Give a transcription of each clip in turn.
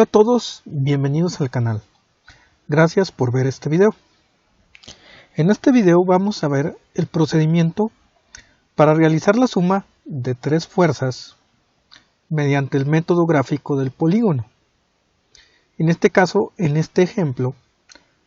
Hola a todos, bienvenidos al canal. Gracias por ver este video. En este video vamos a ver el procedimiento para realizar la suma de tres fuerzas mediante el método gráfico del polígono. En este caso, en este ejemplo,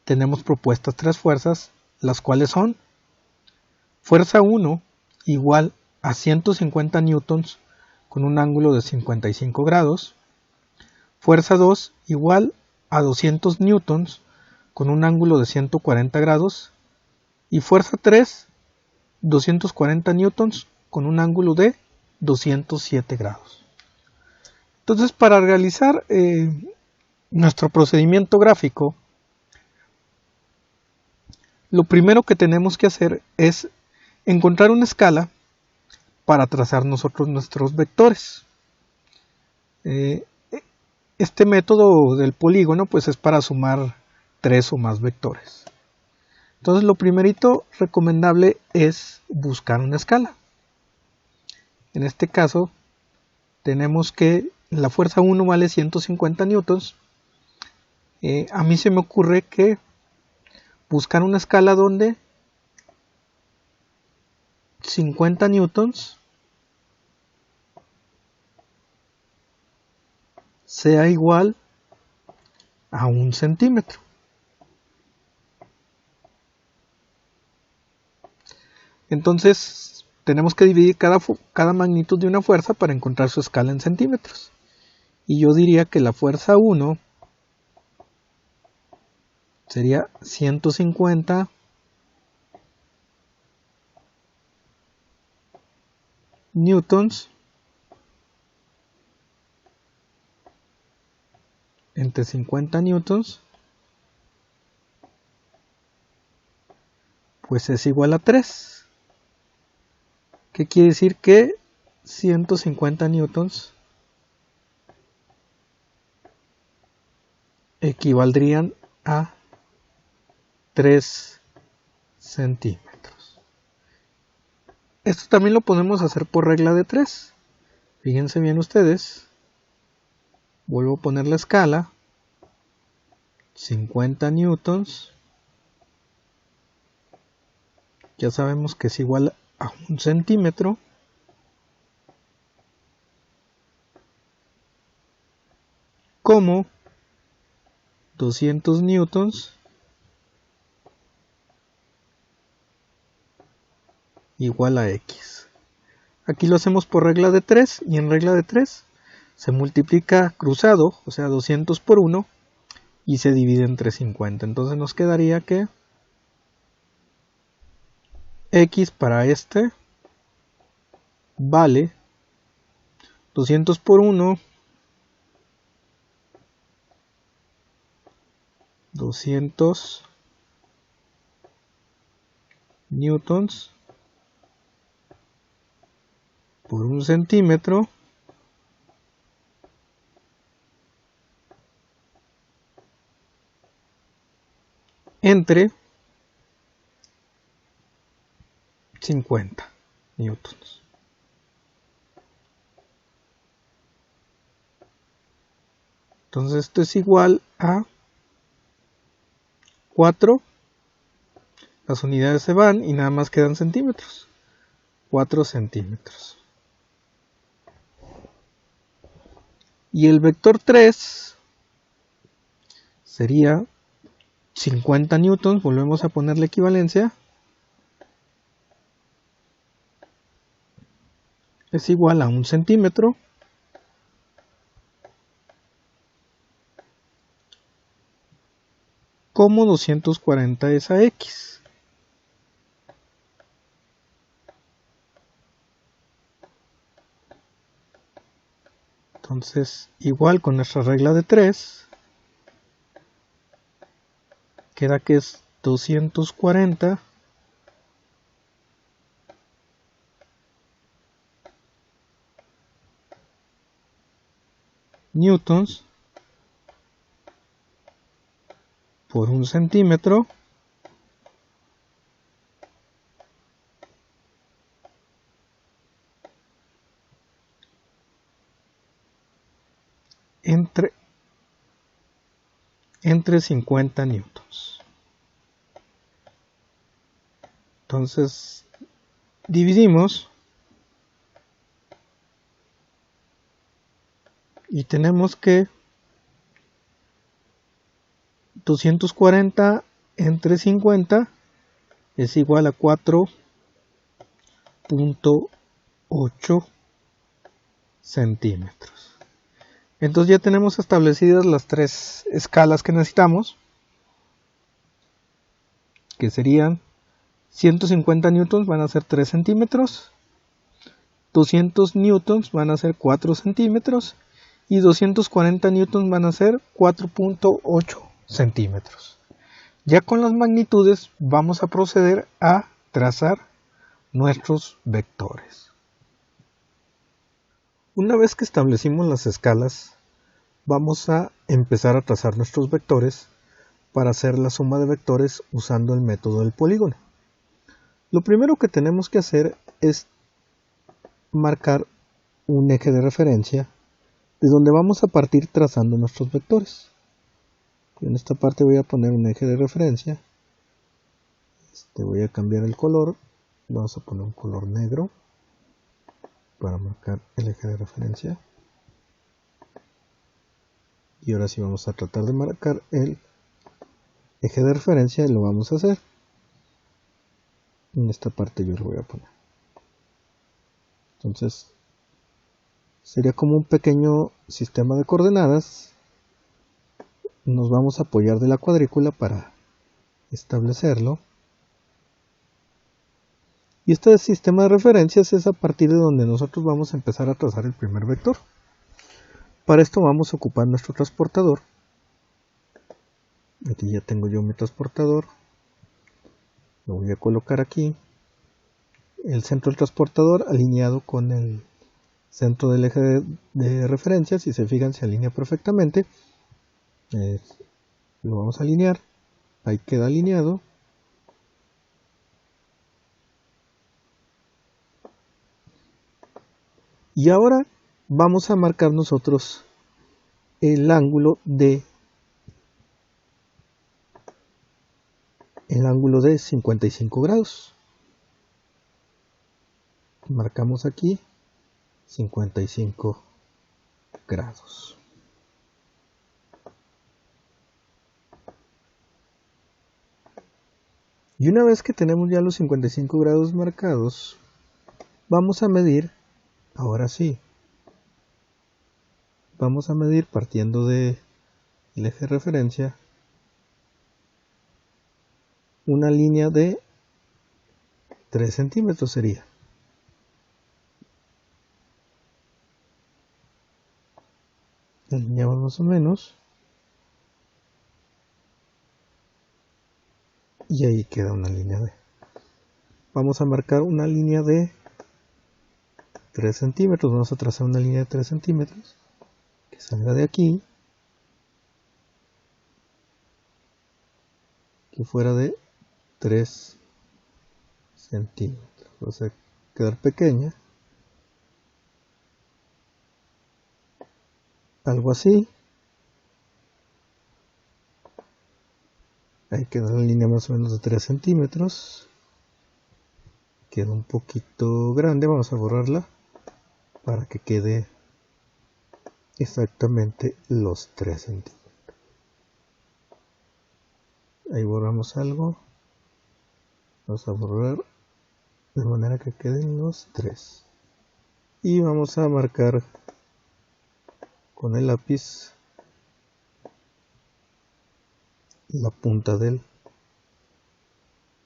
tenemos propuestas tres fuerzas, las cuales son fuerza 1 igual a 150 newtons con un ángulo de 55 grados, fuerza 2 igual a 200 newtons con un ángulo de 140 grados y fuerza 3 240 newtons con un ángulo de 207 grados. Entonces, para realizar nuestro procedimiento gráfico, lo primero que tenemos que hacer es encontrar una escala para trazar nosotros nuestros vectores. Este método del polígono pues es para sumar tres o más vectores. Entonces lo primerito recomendable es buscar una escala. En este caso tenemos que la fuerza 1 vale 150 newtons. A mí se me ocurre que buscar una escala donde 50 newtons sea igual a 1 centímetro. Entonces tenemos que dividir cada magnitud de una fuerza para encontrar su escala en centímetros. Y yo diría que la fuerza 1 sería 150 newtons entre 50 newtons, pues es igual a 3. ¿Qué quiere decir? Que 150 newtons equivaldrían a 3 centímetros. Esto también lo podemos hacer por regla de 3. Fíjense bien ustedes. Vuelvo a poner la escala. 50 newtons. Ya sabemos que es igual a 1 centímetro. Como 200 newtons igual a X. Aquí lo hacemos por regla de 3 y en regla de 3 se multiplica cruzado, o sea 200 por 1 y se divide entre 50. Entonces nos quedaría que X para este vale 200 por 1, 200 newtons por 1 centímetro entre 50 newtons. Entonces esto es igual a 4. Las unidades se van y nada más quedan centímetros. 4 centímetros. Y el vector 3 sería 50 newtons. Volvemos a poner la equivalencia. Es igual a 1 centímetro. Como 240 es a X. Entonces, igual con nuestra regla de 3, queda que es 240 newtons por 1 centímetro entre entre 50 newtons. Entonces dividimos y tenemos que 240 entre 50 es igual a 4.8 centímetros. Entonces ya tenemos establecidas las tres escalas que necesitamos, que serían 150 newtons van a ser 3 centímetros, 200 newtons van a ser 4 centímetros y 240 newtons van a ser 4.8 centímetros. Ya con las magnitudes vamos a proceder a trazar nuestros vectores. Una vez que establecimos las escalas, vamos a empezar a trazar nuestros vectores para hacer la suma de vectores usando el método del polígono. Lo primero que tenemos que hacer es marcar un eje de referencia de donde vamos a partir trazando nuestros vectores. En esta parte voy a poner un eje de referencia. Voy a cambiar el color. Vamos a poner un color negro para marcar el eje de referencia. Y ahora sí vamos a tratar de marcar el eje de referencia y lo vamos a hacer. En esta parte yo lo voy a poner. Entonces sería como un pequeño sistema de coordenadas. Nos vamos a apoyar de la cuadrícula para establecerlo. Y este sistema de referencias es a partir de donde nosotros vamos a empezar a trazar el primer vector. Para esto vamos a ocupar nuestro transportador. Aquí ya tengo yo mi transportador. Lo voy a colocar aquí. El centro del transportador alineado con el centro del eje de referencia. Si se fijan, se alinea perfectamente. Lo vamos a alinear. Ahí queda alineado. Y ahora vamos a marcar nosotros el ángulo de 55 grados. Marcamos aquí 55 grados. Y una vez que tenemos ya los 55 grados marcados, vamos a medir, ahora sí, vamos a medir partiendo del eje de referencia una línea de 3 centímetros sería. Alineamos más o menos. Y ahí queda una línea de. Vamos a marcar una línea de 3 centímetros. Vamos a trazar una línea de 3 centímetros. Que salga de aquí. Que fuera de 3 centímetros. Va a quedar pequeña. Algo así. Ahí queda la línea más o menos de 3 centímetros. Queda un poquito grande. Vamos a borrarla para que quede exactamente los 3 centímetros. Ahí borramos algo. Vamos a borrar de manera que queden los 3. Y vamos a marcar con el lápiz la punta del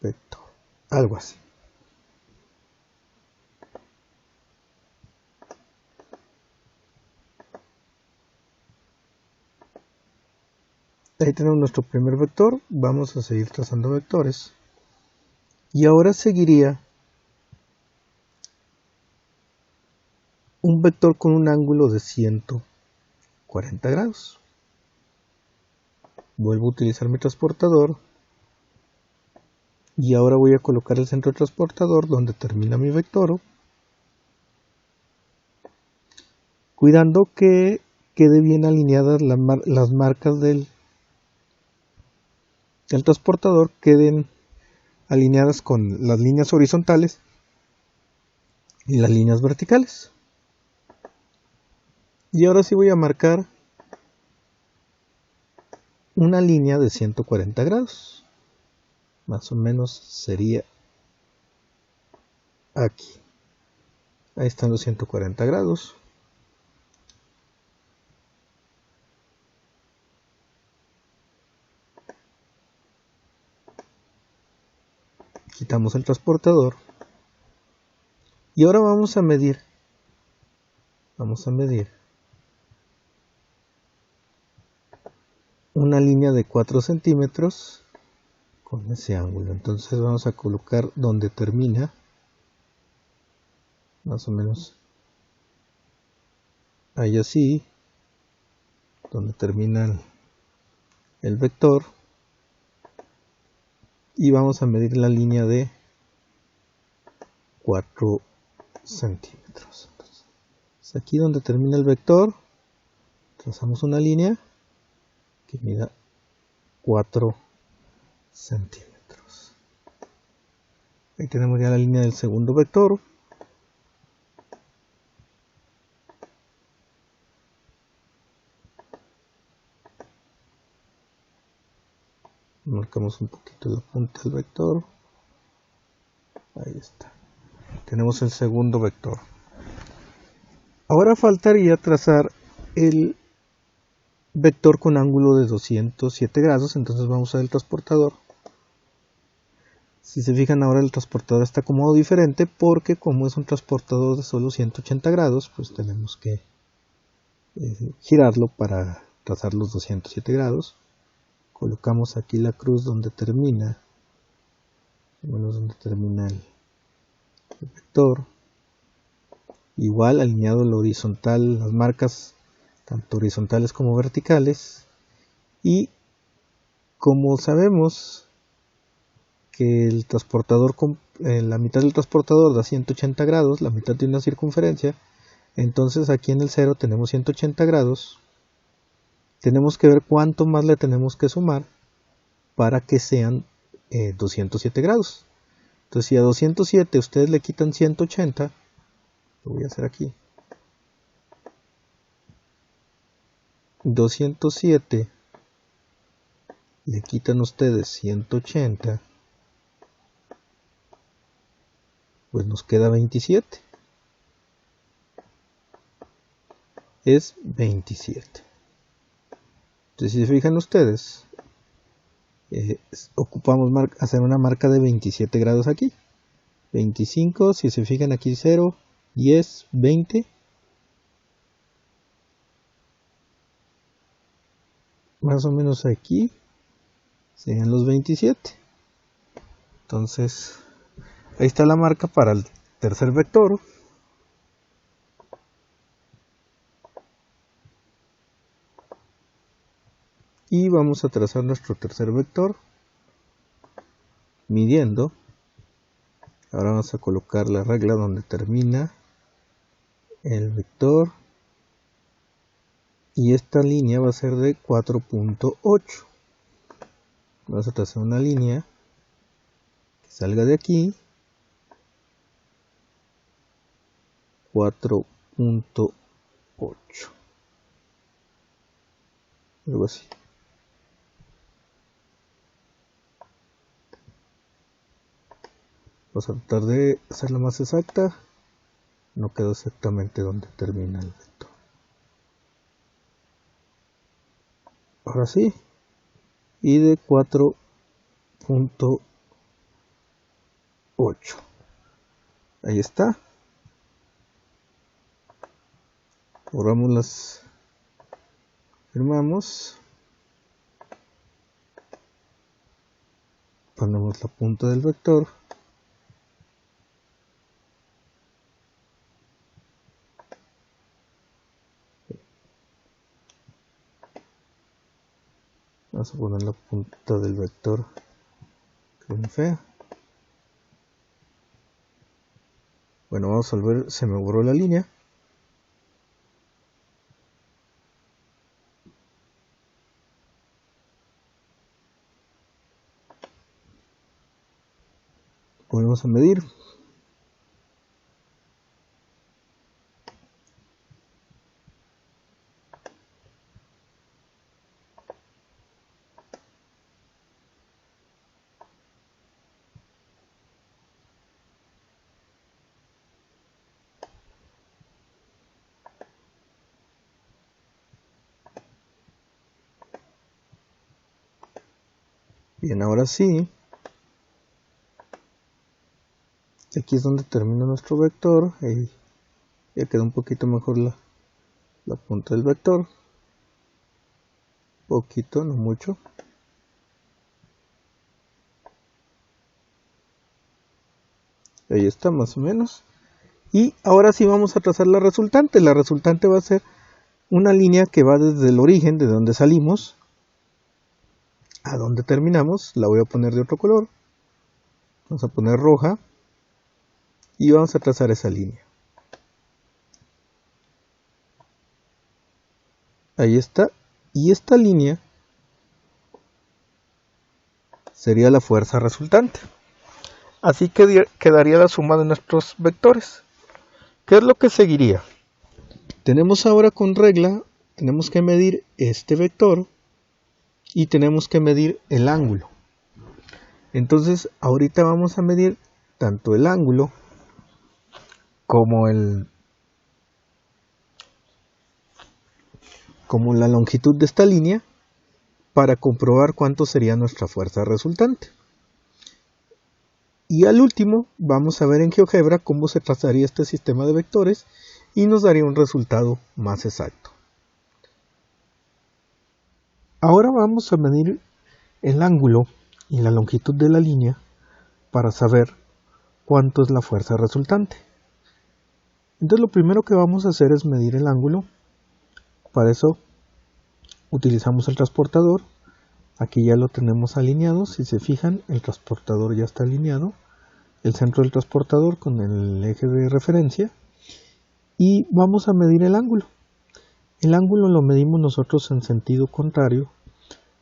vector. Algo así. Ahí tenemos nuestro primer vector. Vamos a seguir trazando vectores. Y ahora seguiría un vector con un ángulo de 140 grados. Vuelvo a utilizar mi transportador. Y ahora voy a colocar el centro del transportador donde termina mi vector. Cuidando que quede bien alineadas las marcas del del transportador queden alineadas con las líneas horizontales y las líneas verticales. Y ahora sí voy a marcar una línea de 140 grados. Más o menos sería aquí. Ahí están los 140 grados. Quitamos el transportador. Y ahora vamos a medir. Una línea de 4 centímetros con ese ángulo. Entonces vamos a colocar donde termina, más o menos ahí así, donde termina el vector, y vamos a medir la línea de 4 centímetros. Entonces, aquí donde termina el vector trazamos una línea que mida 4 centímetros. Ahí tenemos ya la línea del segundo vector. Marcamos un poquito la punta del vector. Ahí está. Tenemos el segundo vector. Ahora faltaría trazar el vector con ángulo de 207 grados. Entonces vamos a el transportador. Si se fijan, ahora el transportador está acomodado diferente porque como es un transportador de solo 180 grados, pues tenemos que girarlo para trazar los 207 grados. Colocamos aquí la cruz donde termina, el vector. Igual alineado la horizontal, las marcas tanto horizontales como verticales. Y como sabemos que el transportador, la mitad del transportador da 180 grados, la mitad de una circunferencia, entonces aquí en el 0 tenemos 180 grados. Tenemos que ver cuánto más le tenemos que sumar para que sean 207 grados. Entonces si a 207 ustedes le quitan 180, lo voy a hacer aquí, 207 le quitan ustedes 180, pues nos queda 27. Es 27. Entonces si se fijan ustedes, ocupamos hacer una marca de 27 grados aquí. 25, si se fijan aquí 0, 10, 20. Más o menos aquí serían los 27. Entonces ahí está la marca para el tercer vector. Y vamos a trazar nuestro tercer vector midiendo. Ahora vamos a colocar la regla donde termina el vector. Y esta línea va a ser de 4.8. Vamos a trazar una línea que salga de aquí. 4.8. Algo así. Vamos a tratar de hacerla más exacta. No quedó exactamente donde termina el vector. Ahora sí. Y de 4.8. Ahí está. Borramos las. Firmamos. Ponemos la punta del vector. Vamos a poner la punta del vector bien fea. Bueno, vamos a volver, se me borró la línea. Volvemos a medir. Bien, ahora sí, aquí es donde termina nuestro vector. Ahí ya queda un poquito mejor la punta del vector. Poquito, no mucho. Ahí está, más o menos. Y ahora sí vamos a trazar la resultante. La resultante va a ser una línea que va desde el origen, de donde salimos, a donde terminamos. La voy a poner de otro color. Vamos a poner roja. Y vamos a trazar esa línea. Ahí está. Y esta línea sería la fuerza resultante. Así que quedaría la suma de nuestros vectores. ¿Qué es lo que seguiría? Tenemos ahora con regla, tenemos que medir este vector y tenemos que medir el ángulo. Entonces ahorita vamos a medir tanto el ángulo como la longitud de esta línea para comprobar cuánto sería nuestra fuerza resultante. Y al último vamos a ver en GeoGebra cómo se trazaría este sistema de vectores y nos daría un resultado más exacto. Ahora vamos a medir el ángulo y la longitud de la línea para saber cuánto es la fuerza resultante. Entonces lo primero que vamos a hacer es medir el ángulo. Para eso utilizamos el transportador. Aquí ya lo tenemos alineado. Si se fijan, el transportador ya está alineado. El centro del transportador con el eje de referencia. Y vamos a medir el ángulo. El ángulo lo medimos nosotros en sentido contrario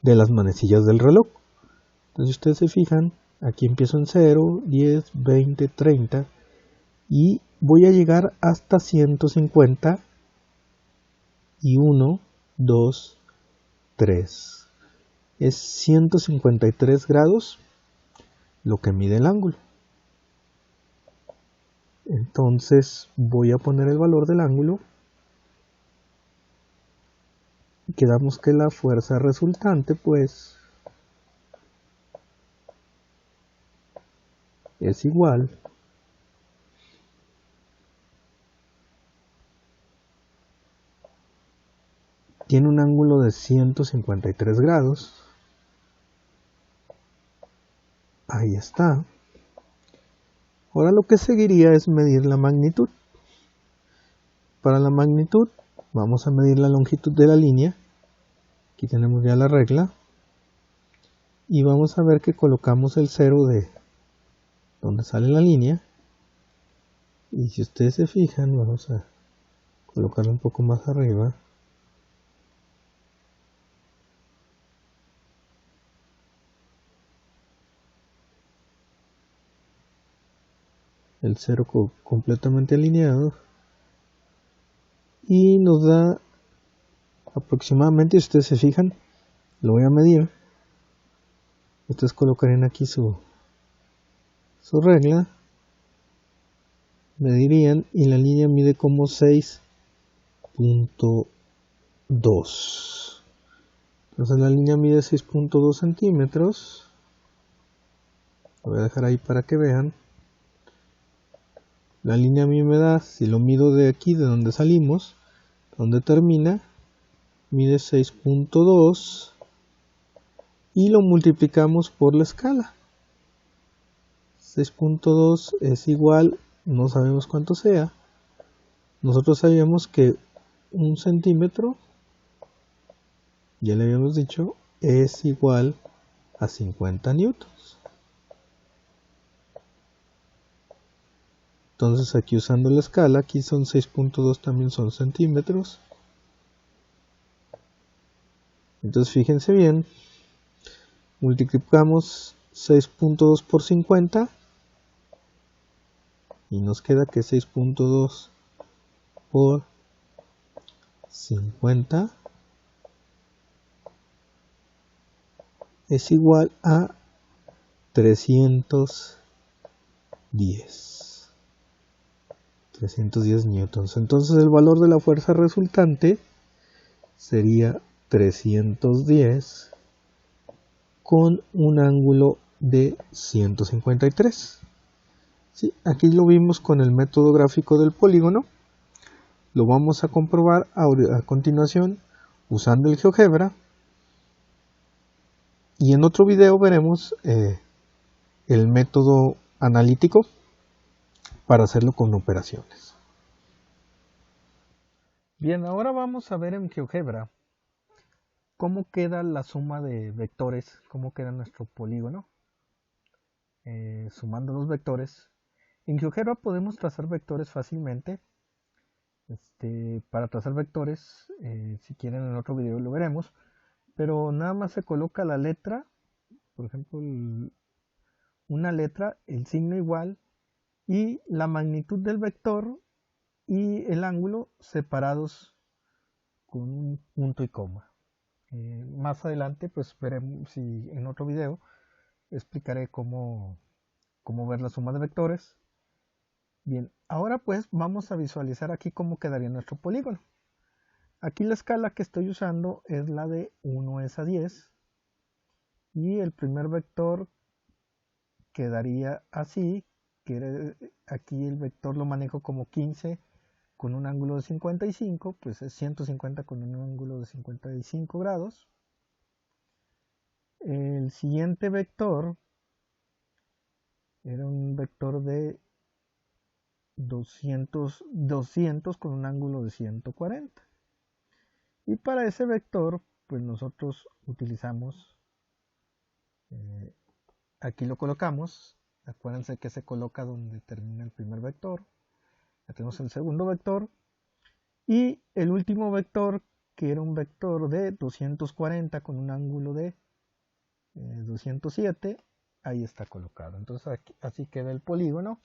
de las manecillas del reloj. Entonces si ustedes se fijan, aquí empiezo en 0, 10, 20, 30 y voy a llegar hasta 150 y 1, 2, 3. Es 153 grados lo que mide el ángulo. Entonces voy a poner el valor del ángulo y quedamos que la fuerza resultante pues es igual tiene un ángulo de 153 grados. Ahí está. Ahora lo que seguiría es medir la magnitud. Para la magnitud vamos a medir la longitud de la línea. Aquí tenemos ya la regla. Y vamos a ver que colocamos el 0 de donde sale la línea. Y si ustedes se fijan, vamos a colocarlo un poco más arriba. El 0 completamente alineado. Y nos da aproximadamente, si ustedes se fijan, lo voy a medir. Ustedes colocarían aquí su regla. Medirían y la línea mide como 6.2. Entonces la línea mide 6.2 centímetros. Lo voy a dejar ahí para que vean. La línea a mí me da, si lo mido de aquí, de donde salimos, donde termina, mide 6.2 y lo multiplicamos por la escala. 6.2 es igual, no sabemos cuánto sea. Nosotros sabíamos que 1 centímetro, ya le habíamos dicho, es igual a 50 newtons. Entonces aquí usando la escala, aquí son 6.2 también son centímetros. Entonces fíjense bien, multiplicamos 6.2 por 50 y nos queda que 6.2 por 50 es igual a 310 newtons. Entonces el valor de la fuerza resultante sería 310 con un ángulo de 153. ¿Sí? Aquí lo vimos con el método gráfico del polígono. Lo vamos a comprobar a continuación usando el GeoGebra. Y en otro video veremos el método analítico para hacerlo con operaciones. Bien, ahora vamos a ver en GeoGebra cómo queda la suma de vectores, cómo queda nuestro polígono. Sumando los vectores. En GeoGebra podemos trazar vectores fácilmente. Para trazar vectores, si quieren en otro video lo veremos, pero nada más se coloca la letra, por ejemplo una letra, el signo igual y la magnitud del vector y el ángulo separados con un punto y coma. Más adelante pues veremos, si en otro video explicaré cómo ver la suma de vectores. Bien, ahora pues vamos a visualizar aquí cómo quedaría nuestro polígono. Aquí la escala que estoy usando es la de 1 es a 10 y el primer vector quedaría así, que aquí el vector lo manejo como 15 con un ángulo de 55, pues es 150 con un ángulo de 55 grados. El siguiente vector era un vector de 200 con un ángulo de 140. Y para ese vector, pues nosotros utilizamos, aquí lo colocamos, acuérdense que se coloca donde termina el primer vector. Ya tenemos el segundo vector y el último vector, que era un vector de 240 con un ángulo de 207, ahí está colocado. Entonces aquí, así queda el polígono.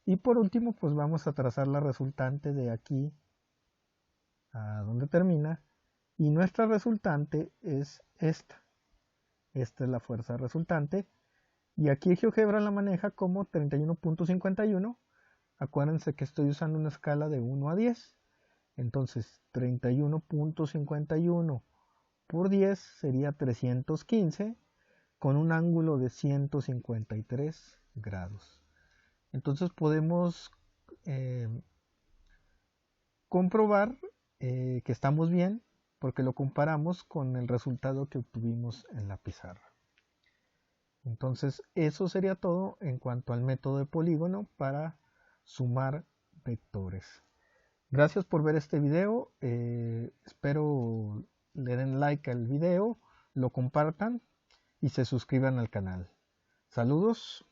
Y por último, pues vamos a trazar la resultante de aquí a donde termina. Y nuestra resultante es esta. Esta es la fuerza resultante. Y aquí GeoGebra la maneja como 31.51. Acuérdense que estoy usando una escala de 1 a 10. Entonces 31.51 por 10 sería 315 con un ángulo de 153 grados. Entonces podemos comprobar que estamos bien porque lo comparamos con el resultado que obtuvimos en la pizarra. Entonces eso sería todo en cuanto al método de polígono para sumar vectores. Gracias por ver este video, espero le den like al video, lo compartan y se suscriban al canal. Saludos.